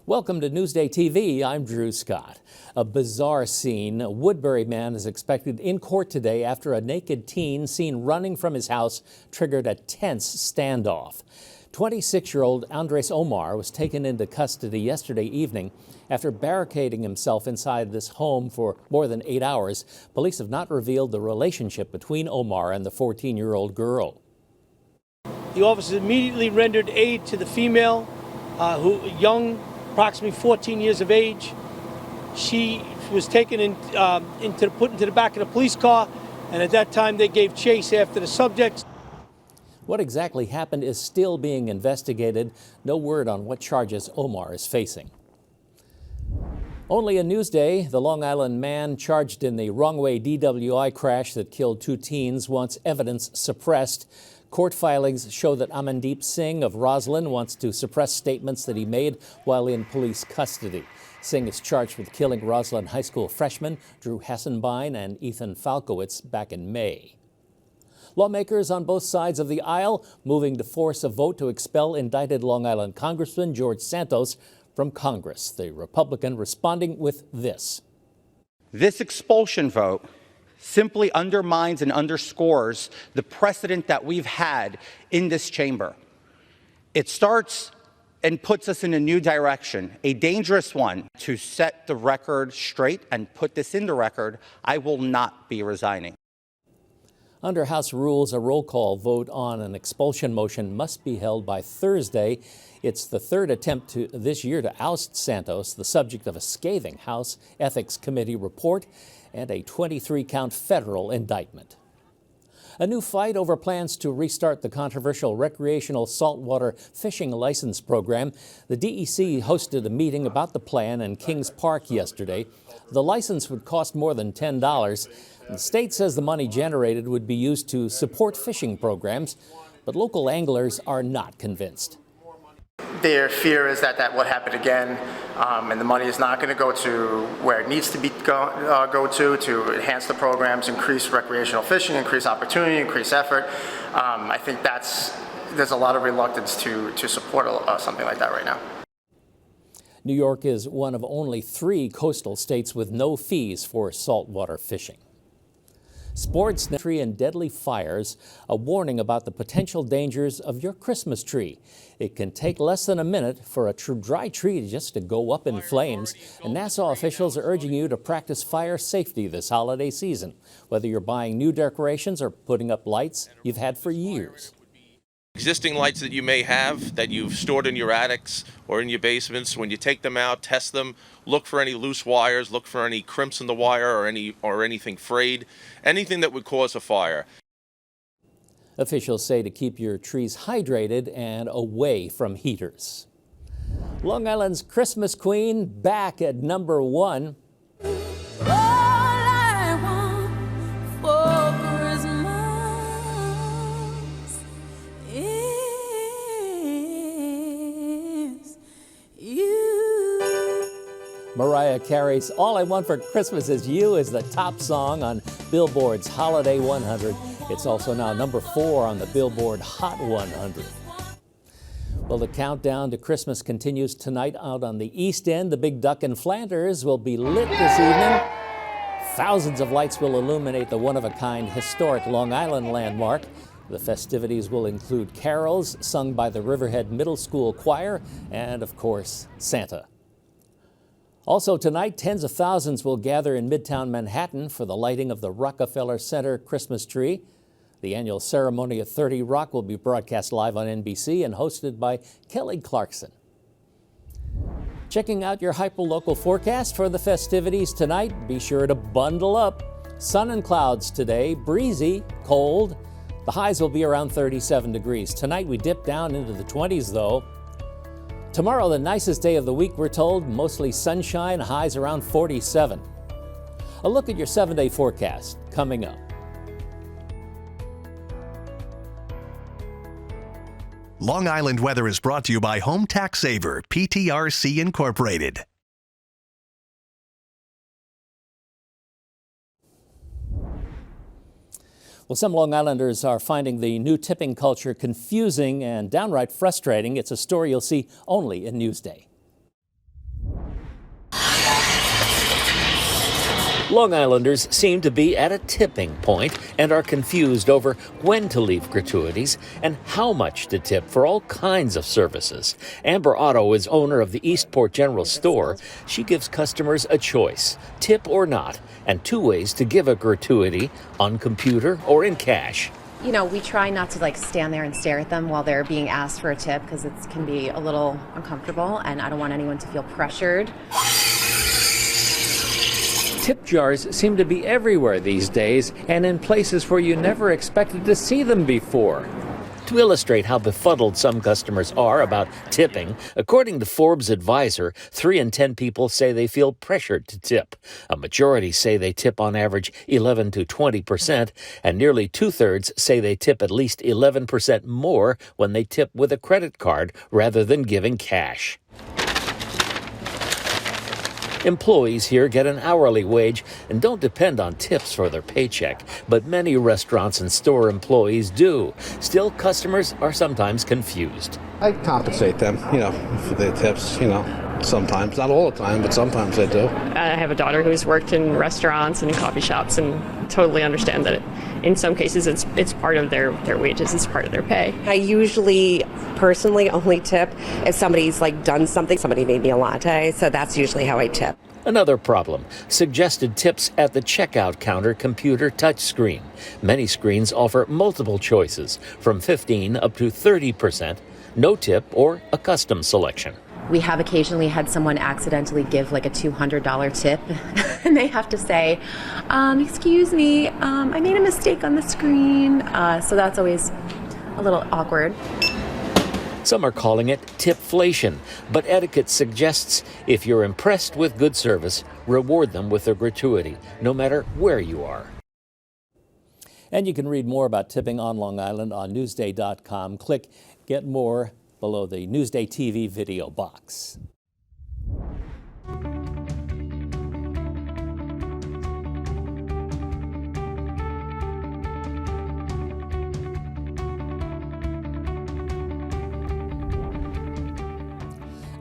Welcome to Newsday TV. I'm Drew Scott. A bizarre scene. A Woodbury man is expected in court today after a naked teen seen running from his house triggered a tense standoff. 26-year-old Andres Omar was taken into custody yesterday evening after barricading himself inside this home for more than 8 hours. Police have not revealed the relationship between Omar and the 14-year-old girl. The officers immediately rendered aid to the female, young, approximately 14 years of age. She was taken put into the back of the police car, and at that time they gave chase after the subject. What exactly happened is still being investigated. No word on what charges Omar is facing. Only a Newsday, the Long Island man charged in the wrong-way DWI crash that killed 2 teens wants evidence suppressed. Court filings show that Amandeep Singh of Roslyn wants to suppress statements that he made while in police custody. Singh is charged with killing Roslyn High School freshmen Drew Hassenbein and Ethan Falkowitz back in May. Lawmakers on both sides of the aisle moving to force a vote to expel indicted Long Island Congressman George Santos from Congress. The Republican responding with this. This expulsion vote simply undermines and underscores the precedent that we've had in this chamber. It starts and puts us in a new direction, a dangerous one. To set the record straight and put this in the record, I will not be resigning. Under House rules, a roll call vote on an expulsion motion must be held by Thursday. It's the third attempt this year to oust Santos, the subject of a scathing House Ethics Committee report and a 23-count federal indictment. A new fight over plans to restart the controversial recreational saltwater fishing license program. The DEC hosted a meeting about the plan in Kings Park yesterday. The license would cost more than $10. The state says the money generated would be used to support fishing programs, but local anglers are not convinced. Their fear is that that would happen again, and the money is not going to go to where it needs to go to enhance the programs, increase recreational fishing, increase opportunity, increase effort. I think there's a lot of reluctance to support something like that right now. New York is one of only 3 coastal states with no fees for saltwater fishing. Sports, tree and deadly fires, a warning about the potential dangers of your Christmas tree. It can take less than a minute for a dry tree just to go up in flames, and Nassau officials are urging you to practice fire safety this holiday season, whether you're buying new decorations or putting up lights you've had for years. Existing lights that you may have that you've stored in your attics or in your basements, when you take them out, test them, look for any loose wires, look for any crimps in the wire or anything frayed, anything that would cause a fire. Officials say to keep your trees hydrated and away from heaters. Long Island's Christmas Queen back at #1. Mariah Carey's All I Want for Christmas Is You is the top song on Billboard's Holiday 100. It's also now #4 on the Billboard Hot 100. Well, the countdown to Christmas continues tonight out on the East End. The Big Duck in Flanders will be lit this evening. Thousands of lights will illuminate the one-of-a-kind historic Long Island landmark. The festivities will include carols sung by the Riverhead Middle School Choir and, of course, Santa. Also tonight, tens of thousands will gather in Midtown Manhattan for the lighting of the Rockefeller Center Christmas tree. The annual ceremony at 30 Rock will be broadcast live on NBC and hosted by Kelly Clarkson. Checking out your hyperlocal forecast for the festivities tonight, be sure to bundle up. Sun and clouds today, breezy, cold. The highs will be around 37 degrees. Tonight we dip down into the 20s though. Tomorrow, the nicest day of the week, we're told, mostly sunshine, highs around 47. A look at your 7-day forecast coming up. Long Island weather is brought to you by Home Tax Saver, PTRC Incorporated. Well, some Long Islanders are finding the new tipping culture confusing and downright frustrating. It's a story you'll see only in Newsday. Long Islanders seem to be at a tipping point and are confused over when to leave gratuities and how much to tip for all kinds of services. Amber Otto is owner of the Eastport General Store. She gives customers a choice, tip or not, and 2 ways to give a gratuity, on computer or in cash. You know, we try not to stand there and stare at them while they're being asked for a tip because it can be a little uncomfortable and I don't want anyone to feel pressured. Tip jars seem to be everywhere these days and in places where you never expected to see them before. To illustrate how befuddled some customers are about tipping, according to Forbes Advisor, 3 in 10 people say they feel pressured to tip. A majority say they tip on average 11 to 20%, and nearly 2/3 say they tip at least 11% more when they tip with a credit card rather than giving cash. Employees here get an hourly wage and don't depend on tips for their paycheck, but many restaurants and store employees do. Still, customers are sometimes confused. I compensate them, for their tips, sometimes. Not all the time, but sometimes I do. I have a daughter who's worked in restaurants and coffee shops and totally understand that in some cases it's part of their wages, it's part of their pay. I usually personally only tip if somebody's done something. Somebody made me a latte, so that's usually how I tip. Another problem, suggested tips at the checkout counter computer touchscreen. Many screens offer multiple choices, from 15 up to 30%, no tip, or a custom selection. We have occasionally had someone accidentally give a $200 tip and they have to say, excuse me, I made a mistake on the screen. So that's always a little awkward. Some are calling it tipflation, but etiquette suggests if you're impressed with good service, reward them with a gratuity, no matter where you are. And you can read more about tipping on Long Island on Newsday.com. Click Get More below the Newsday TV video box.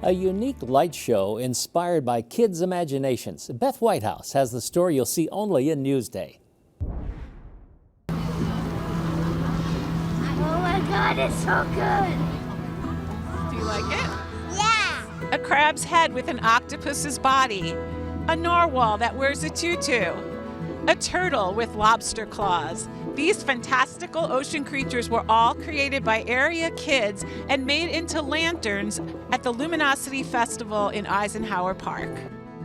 A unique light show inspired by kids' imaginations. Beth Whitehouse has the story you'll see only in Newsday. Oh my God, it's so good. Do you like it? Yeah. A crab's head with an octopus's body. A narwhal that wears a tutu. A turtle with lobster claws. These fantastical ocean creatures were all created by area kids and made into lanterns at the Luminosity Festival in Eisenhower Park.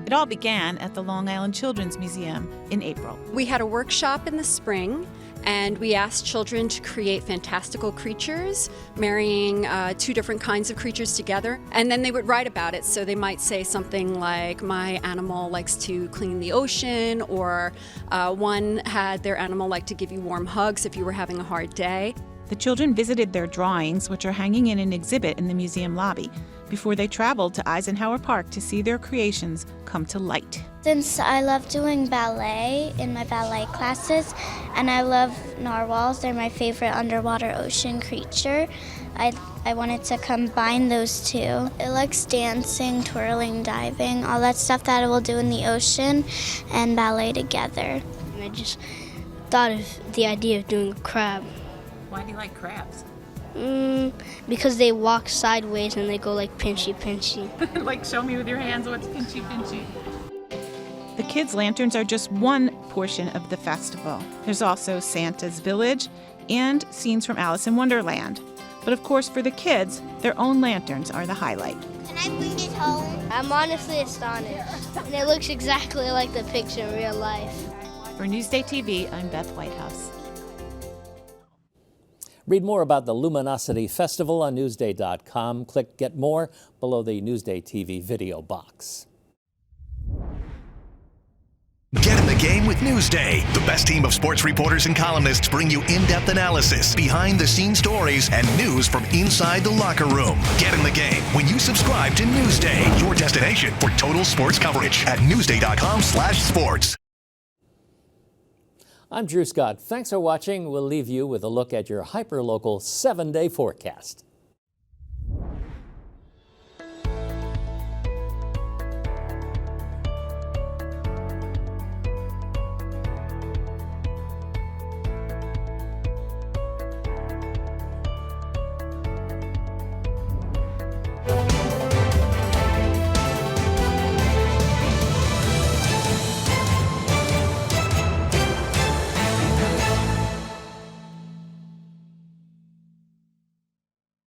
It all began at the Long Island Children's Museum in April. We had a workshop in the spring, and we asked children to create fantastical creatures, marrying 2 different kinds of creatures together. And then they would write about it. So they might say something like, my animal likes to clean the ocean, or one had their animal like to give you warm hugs if you were having a hard day. The children visited their drawings, which are hanging in an exhibit in the museum lobby, before they traveled to Eisenhower Park to see their creations come to light. Since I love doing ballet in my ballet classes, and I love narwhals, they're my favorite underwater ocean creature, I wanted to combine those 2. It likes dancing, twirling, diving, all that stuff that it will do in the ocean, and ballet together. And I just thought of the idea of doing a crab. Why do you like crabs? Because they walk sideways and they go like pinchy pinchy. Like, show me with your hands what's pinchy pinchy. The kids' lanterns are just one portion of the festival. There's also Santa's Village and scenes from Alice in Wonderland. But of course, for the kids, their own lanterns are the highlight. Can I bring it home? I'm honestly astonished. And it looks exactly like the picture in real life. For Newsday TV, I'm Beth Whitehouse. Read more about the Luminosity Festival on Newsday.com. Click Get More below the Newsday TV video box. Get in the game with Newsday. The best team of sports reporters and columnists bring you in-depth analysis, behind-the-scenes stories, and news from inside the locker room. Get in the game when you subscribe to Newsday, your destination for total sports coverage at newsday.com/sports. I'm Drew Scott. Thanks for watching. We'll leave you with a look at your hyperlocal 7-day forecast.